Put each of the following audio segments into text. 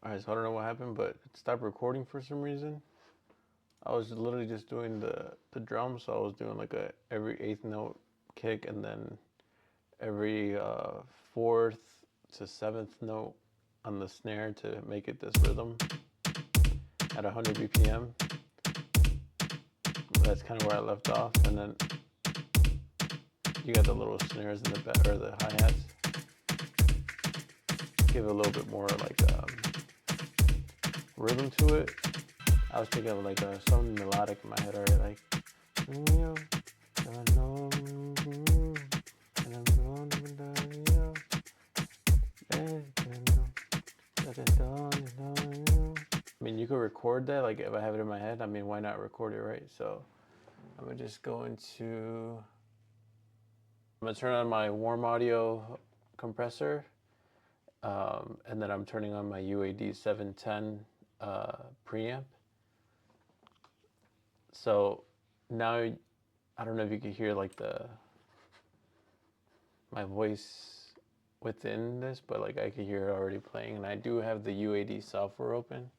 Alright, so I don't know what happened, but it stopped recording for some reason. I was literally just doing the drums, so I was doing like a every eighth note kick and then every fourth to seventh note on the snare to make it this rhythm at 100 BPM. That's kind of where I left off, and then you got the little snares in the back or the hi-hats. Give it a little bit more like rhythm to it. I was thinking of like something melodic in my head already, like. I mean, you could record that, like if I have it in my head, I mean, why not record it, right? So I'm gonna just go into, I'm gonna turn on my warm audio compressor, and then I'm turning on my UAD 710 preamp. So now, I don't know if you can hear like my voice within this, but like I can hear it already playing, and I do have the UAD software open.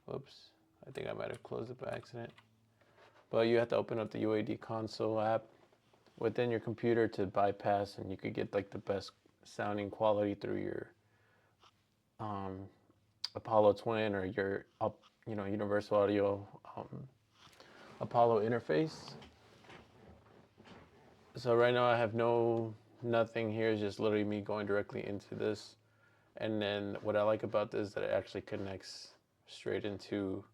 Whoops, I think I might have closed it by accident. But you have to open up the UAD console app within your computer to bypass, and you could get like the best sounding quality through your Apollo Twin or your Universal Audio Apollo interface. So right now I have nothing here. It's just literally me going directly into this. And then what I like about this is that it actually connects straight into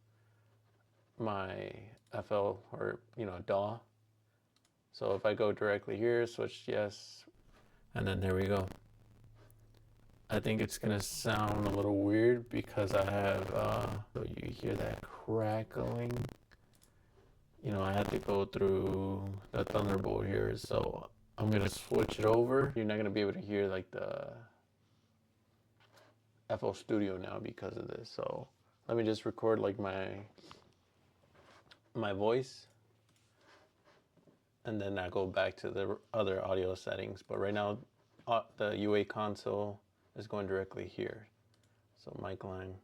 my FL or DAW. So if I go directly here, switch yes, and then there we go. I think it's gonna sound a little weird because I have, so you hear that crackling. I had to go through the Thunderbolt here, so I'm gonna switch it over. You're not gonna be able to hear like the FL Studio now because of this. So let me just record like my voice, and then I go back to the other audio settings. But right now, the UA console is going directly here. So mic line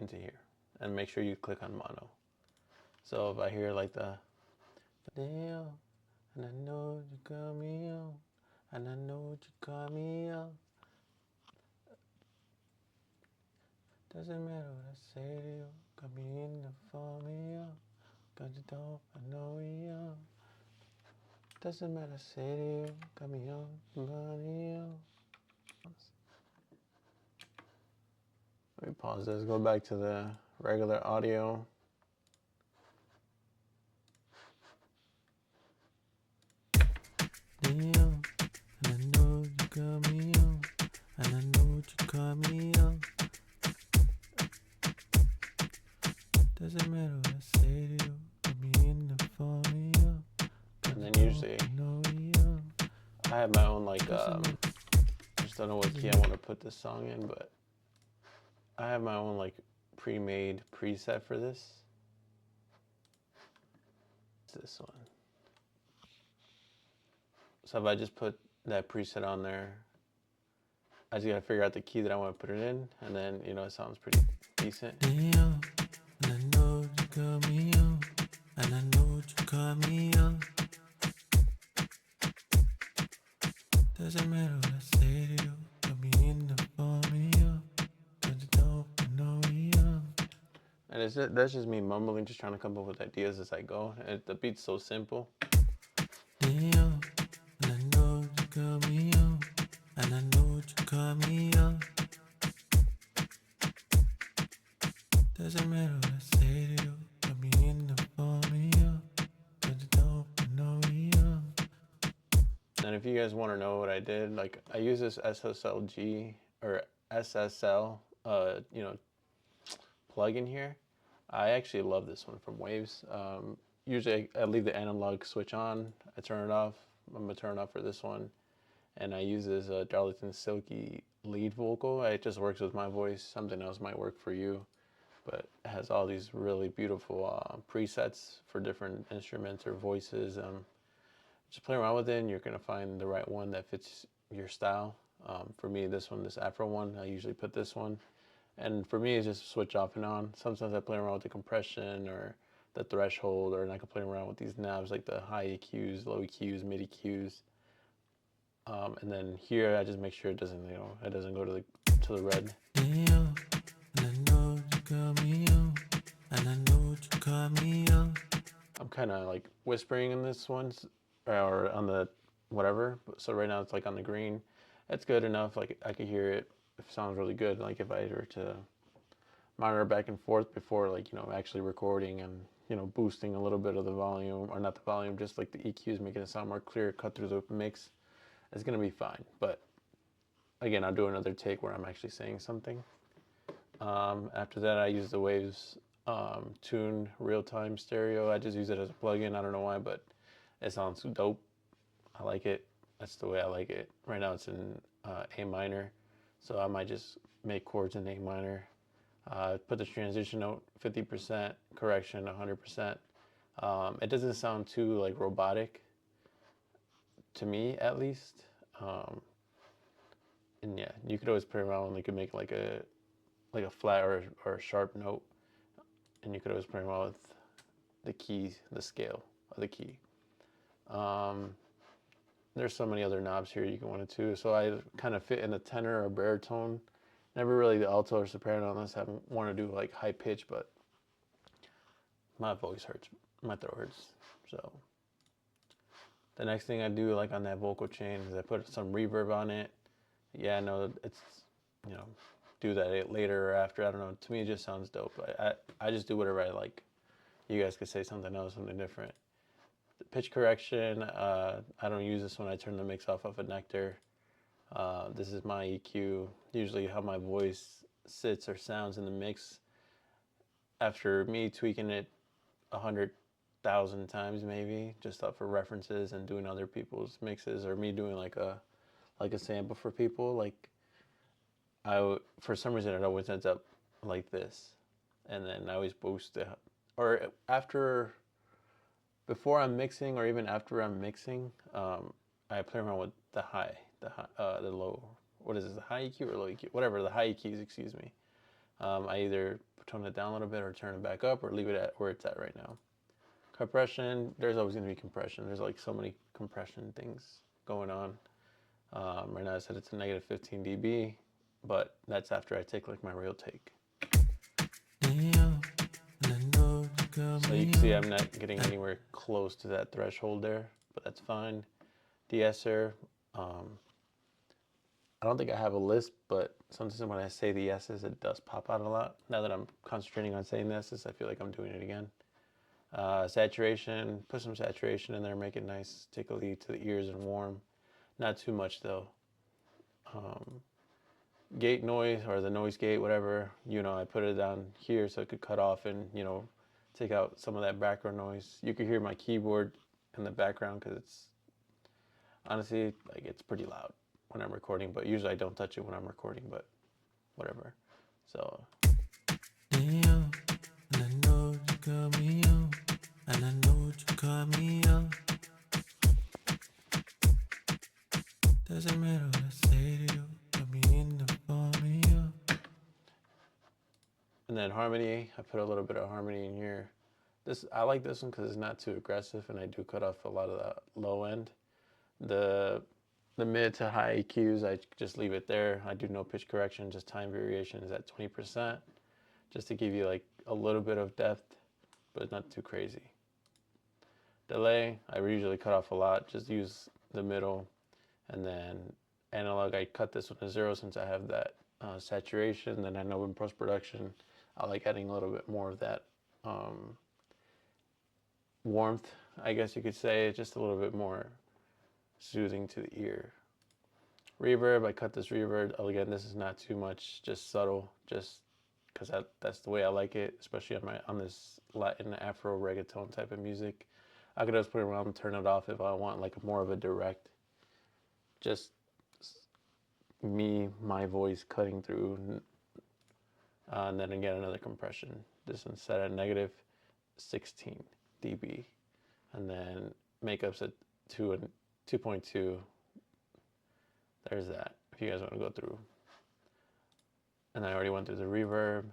into here, and make sure you click on mono. So if I hear like the deal, and I know you got me on, and I know you got me on. Doesn't matter what I say to you, got me in the for me on, got you dope, I know we on. Doesn't matter what I say to you, got me on, money on. Let me pause this, go back to the regular audio. Damn, and I know you got me on, and I know what you got me on. Doesn't matter what I say to you, got me in the for me on. And then usually, I have my own like, just don't know what key I want to put this song in, but I have my own like pre-made preset for this. It's this one. So if I just put that preset on there, I just gotta figure out the key that I want to put it in, and then it sounds pretty decent. Damn, and I know you got me on, and I know what you got me on. Doesn't matter what I say to you, got me in the for me on, but you don't know me on. And that's just me mumbling, just trying to come up with ideas as I go. And the beat's so simple. Damn, and I know you got me on, and I know what you got me on. Doesn't matter what I say to you, got me in the for me on, but you don't know me on. And if you guys want to know what I did, like I use this SSLG or SSL, plug-in here. I actually love this one from Waves. Usually I leave the analog switch on, I turn it off. I'm gonna turn it off for this one. And I use this Darlington Silky lead vocal. It just works with my voice. Something else might work for you. But it has all these really beautiful presets for different instruments or voices. Just play around with it and you're gonna find the right one that fits your style. For me, this Afro one, I usually put this one. And for me, it's just switch off and on. Sometimes I play around with the compression or the threshold, or I can play around with these knobs like the high EQs, low EQs, mid EQs. And then here I just make sure it doesn't, it doesn't go to the red. I'm kind of like whispering in this one, or on the whatever. So right now it's like on the green. It's good enough. Like I could hear it. It sounds really good. Like if I were to monitor back and forth before, like actually recording and boosting a little bit of the volume, or not the volume, just like the EQs, making it sound more clear, cut through the mix. It's gonna be fine. But again, I'll do another take where I'm actually saying something. After that, I use the Waves Tune Real-Time Stereo. I just use it as a plugin. I don't know why, but it sounds dope. I like it. That's the way I like it. Right now it's in A minor, so I might just make chords in A minor. Put the transition note 50%, correction 100%. It doesn't sound too like robotic, to me at least. And yeah, you could always play around. You could make like a flat or a sharp note, and you could always play around with the keys, the scale of the key. There's so many other knobs here you can want to. So I kind of fit in the tenor or baritone. Never really the alto or soprano unless I want to do like high pitch, but my voice hurts, my throat hurts. So the next thing I do, like on that vocal chain, is I put some reverb on it. Yeah, I know it's, do that later or after. I don't know. To me, it just sounds dope. I just do whatever I like. You guys could say something else, something different. The pitch correction, I don't use this when I turn the mix off of a Nectar. This is my EQ, usually how my voice sits or sounds in the mix. After me tweaking it 100,000 times maybe, just for references and doing other people's mixes, or me doing like a sample for people, like for some reason it always ends up like this, and then I always boost it, or before I'm mixing, or even after I'm mixing, I play around with the low. What is this? The high EQ or low EQ? Whatever, the high EQs. Excuse me. I either tone it down a little bit, or turn it back up, or leave it at where it's at right now. Compression. There's always going to be compression. There's like so many compression things going on. Right now I said it's a negative 15 dB, but that's after I take like my real take. So you can see I'm not getting anywhere close to that threshold there, but that's fine. De-esser. I don't think I have a list, but sometimes when I say the S's, it does pop out a lot. Now that I'm concentrating on saying the S's, I feel like I'm doing it again. Saturation, put some saturation in there, make it nice, tickly to the ears and warm. Not too much though. Gate noise, or the noise gate, whatever, I put it down here so it could cut off and, take out some of that background noise. You could hear my keyboard in the background because it's, honestly, like, it's pretty loud when I'm recording, but usually I don't touch it when I'm recording, but whatever. So doesn't matter what I say to you, put me in the formula. And then harmony, I put a little bit of harmony in here. I like this one because it's not too aggressive, and I do cut off a lot of the low end. The mid to high EQs, I just leave it there. I do no pitch correction, just time variation is at 20%, just to give you like a little bit of depth, but not too crazy. Delay, I usually cut off a lot, just use the middle. And then analog, I cut this one to 0 since I have that saturation. Then I know in post-production, I like adding a little bit more of that warmth, I guess you could say, just a little bit more soothing to the ear. Reverb, I cut this reverb. Again, this is not too much, just subtle, just because that's the way I like it, especially on this Latin Afro reggaeton type of music. I could just put it around and turn it off if I want like more of a direct, just my voice cutting through. And then again, another compression. This one's set at negative 16 dB. And then makeup's at 2.2. There's that, if you guys want to go through. And I already went through the reverb.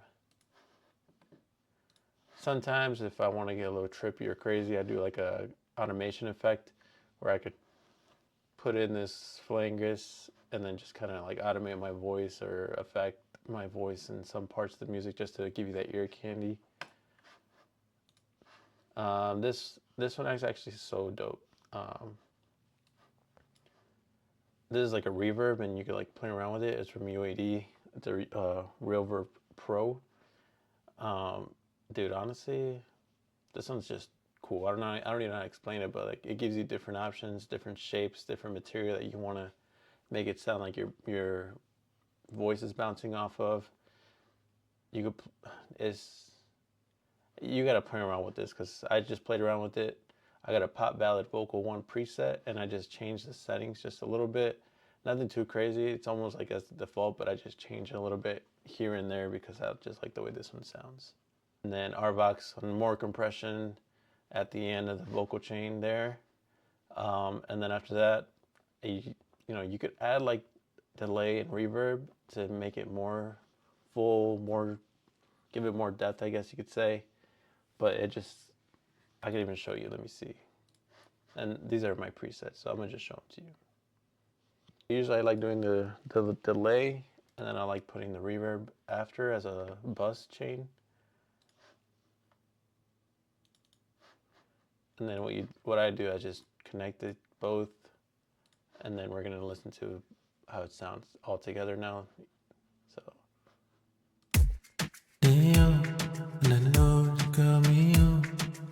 Sometimes if I want to get a little trippy or crazy, I do like a automation effect where I could put in this flangus and then just kind of like automate my voice or affect my voice in some parts of the music just to give you that ear candy. This one is actually so dope. This is like a reverb, and you can like play around with it. It's from UAD. It's a Reverb Pro. Dude, honestly, this one's just cool. I don't even know how to explain it, but like it gives you different options, different shapes, different material that you want to make it sound like your voice is bouncing off of. You gotta play around with this because I just played around with it. I got a pop ballad vocal 1 preset, and I just changed the settings just a little bit. Nothing too crazy. It's almost like as the default, but I just changed it a little bit here and there because I just like the way this one sounds. And then RVox on more compression at the end of the vocal chain there. And then after that, you could add like delay and reverb to make it more full, give it more depth, I guess you could say. But I can even show you. Let me see. And these are my presets, so I'm gonna just show them to you. Usually I like doing the delay, and then I like putting the reverb after as a bus chain. And then what I do, I just connect it both, and then we're gonna listen to how it sounds all together now. So. And I know you got me on,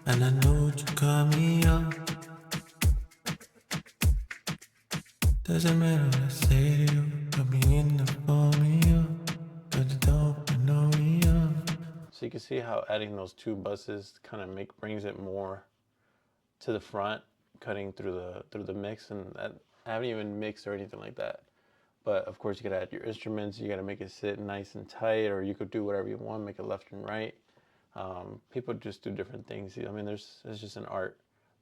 and I know you got me on. Doesn't matter what I say to you, put me in the formula, but you don't know me on. So you can see how adding those 2 buses kind of brings it more to the front, cutting through the mix, and I haven't even mixed or anything like that. But of course you gotta add your instruments, you gotta make it sit nice and tight, or you could do whatever you want, make it left and right. People just do different things. I mean, there's just an art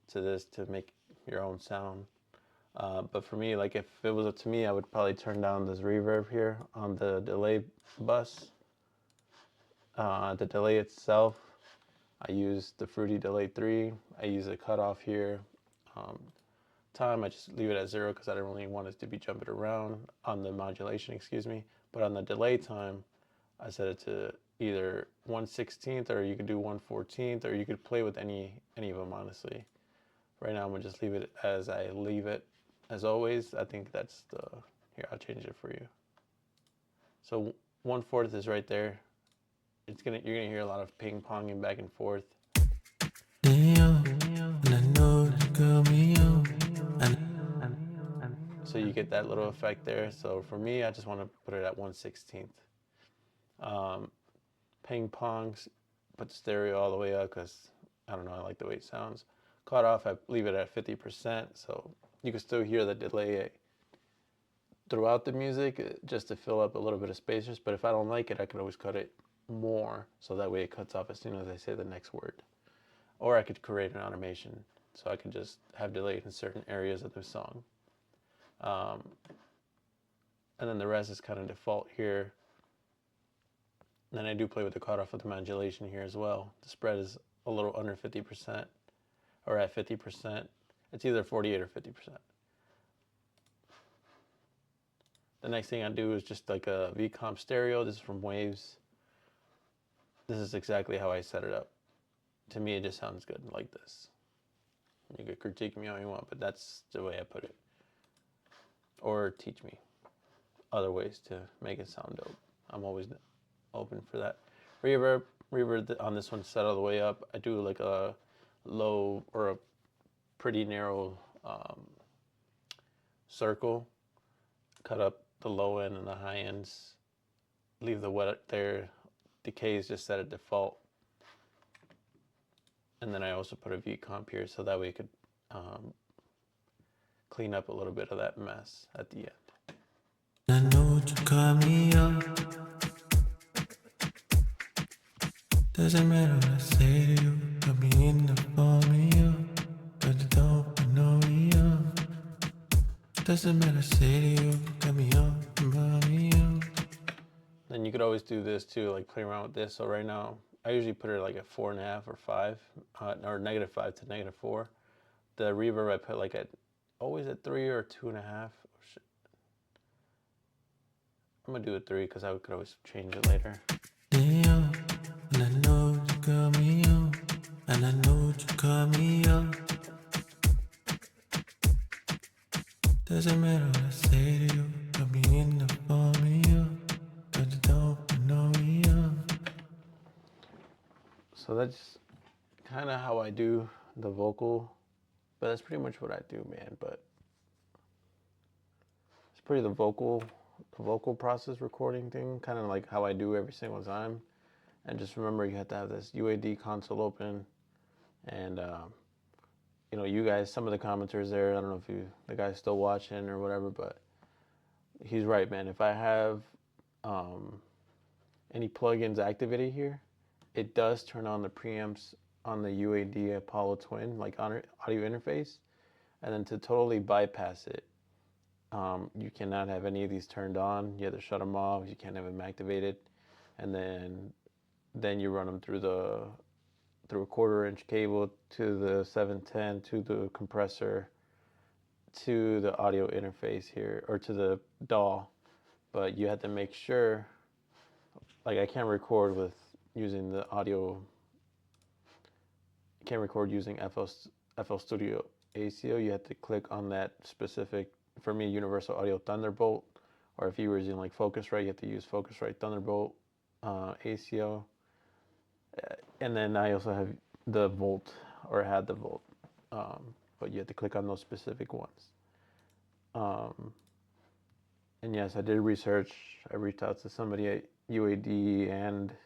to this to make your own sound. But for me, like if it was up to me, I would probably turn down this reverb here on the delay bus. The delay itself, I use the Fruity Delay 3. I use a cutoff here. Time, I just leave it at 0 because I don't really want it to be jumping around on the modulation, excuse me. But on the delay time, I set it to either 1/16 or you could do 1/14, or you could play with any of them, honestly. Right now, I'm gonna just leave it as I leave it as always. I think that's here, I'll change it for you. So 1/4 is right there. You're gonna hear a lot of ping ponging back and forth. So you get that little effect there. So for me, I just want to put it at 1/16. Ping pongs, put the stereo all the way up because I don't know, I like the way it sounds. Cut off, I leave it at 50%, so you can still hear the delay throughout the music just to fill up a little bit of spaces. But if I don't like it, I could always cut it more so that way it cuts off as soon as I say the next word. Or I could create an automation so I could just have delay in certain areas of the song. And then the rest is kind of default here. And then I do play with the cutoff of the modulation here as well. The spread is a little under 50%, or at 50%. It's either 48 or 50%. The next thing I do is just like a V-comp stereo. This is from Waves. This is exactly how I set it up. To me, it just sounds good like this. You could critique me all you want, but that's the way I put it. Or teach me other ways to make it sound dope. I'm always open for that. Reverb on this one set all the way up. I do like a low or a pretty narrow circle. Cut up the low end and the high ends. Leave the wet there. Decay is just set at default. And then I also put a V-comp here so that way you could clean up a little bit of that mess at the end. I know you got me up. Doesn't matter what I say to you, put me in the formula, but you don't know me up. Doesn't matter what I say to you, got me up, then you you could always do this too, like play around with this. So right now, I usually put it like at 4.5 or 5, or -5 to -4. The reverb I put like at always at 3 or 2.5. I'm gonna do it 3 because I could always change it later. And I know you got me on, and I know you got me on. Doesn't matter what I say to you, put me in the formula, but you don't know me on. So that's kind of how I do the vocal, but that's pretty much what I do, man. But it's pretty the vocal process recording thing, kind of like how I do every single time. And just remember, you have to have this UAD console open, and you know, you guys, some of the commenters there, I don't know if the guy's still watching or whatever, but he's right, man. If I have any plugins activated here, it does turn on the preamps on the UAD Apollo Twin, like on audio interface, and then to totally bypass it, you cannot have any of these turned on. You have to shut them off. You can't have them activated, and then you run them through a 1/4-inch cable to the 710 to the compressor to the audio interface here, or to the DAW. But you have to make sure, like I can't record with using the audio, can't record using FL Studio ACO. You have to click on that specific, for me, Universal Audio Thunderbolt, or if you were using like Focusrite, you have to use Focusrite Thunderbolt ACO. And then I also have the Volt, or had the Volt, but you have to click on those specific ones. And yes, I did research. I reached out to somebody at UAD and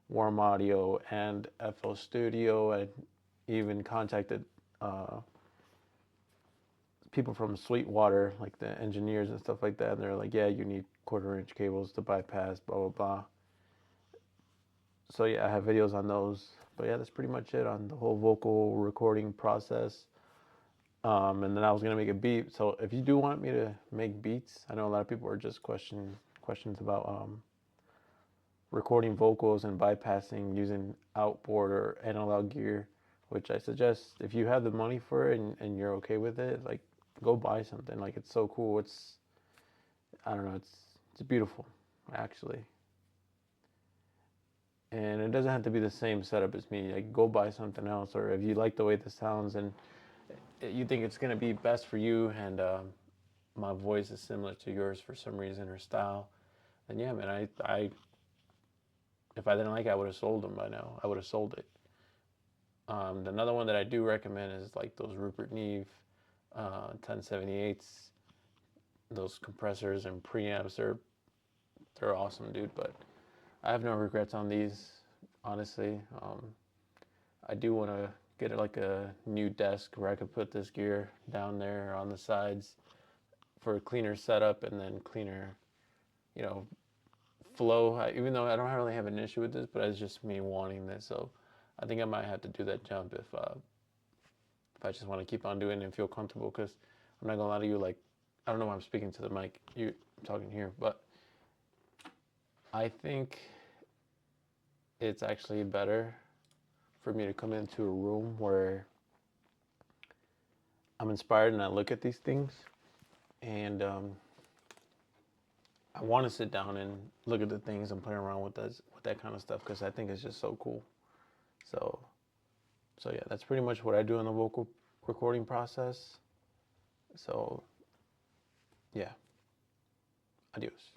Warm Audio and FL Studio. I even contacted people from Sweetwater, like the engineers and stuff like that. And they're like, yeah, you need 1/4-inch cables to bypass, blah, blah, blah. So yeah, I have videos on those. But yeah, that's pretty much it on the whole vocal recording process. And then I was gonna make a beat. So if you do want me to make beats, I know a lot of people are just questions about recording vocals and bypassing using outboard or analog gear, which I suggest if you have the money for it and you're okay with it, like go buy something. Like it's so cool. I don't know, it's beautiful actually. And it doesn't have to be the same setup as me. Like go buy something else, or if you like the way this sounds and you think it's gonna be best for you, and my voice is similar to yours for some reason or style, then yeah, man, I if I didn't like it, I would have sold them by now. I would have sold it. Another one that I do recommend is like those Rupert Neve 1078s, those compressors and preamps. They're awesome, dude. But I have no regrets on these, honestly. I do want to get like a new desk where I could put this gear down there on the sides for a cleaner setup and then cleaner, you know, flow. Even though I don't really have an issue with this, but it's just me wanting this. So I think I might have to do that jump if I just want to keep on doing it and feel comfortable. Because I'm not gonna lie to you, like I don't know why I'm speaking to the mic. I'm talking here, but I think it's actually better for me to come into a room where I'm inspired and I look at these things and I want to sit down and look at the things and play around with that kind of stuff, because I think it's just so cool. So yeah, that's pretty much what I do in the vocal recording process. So yeah, adios.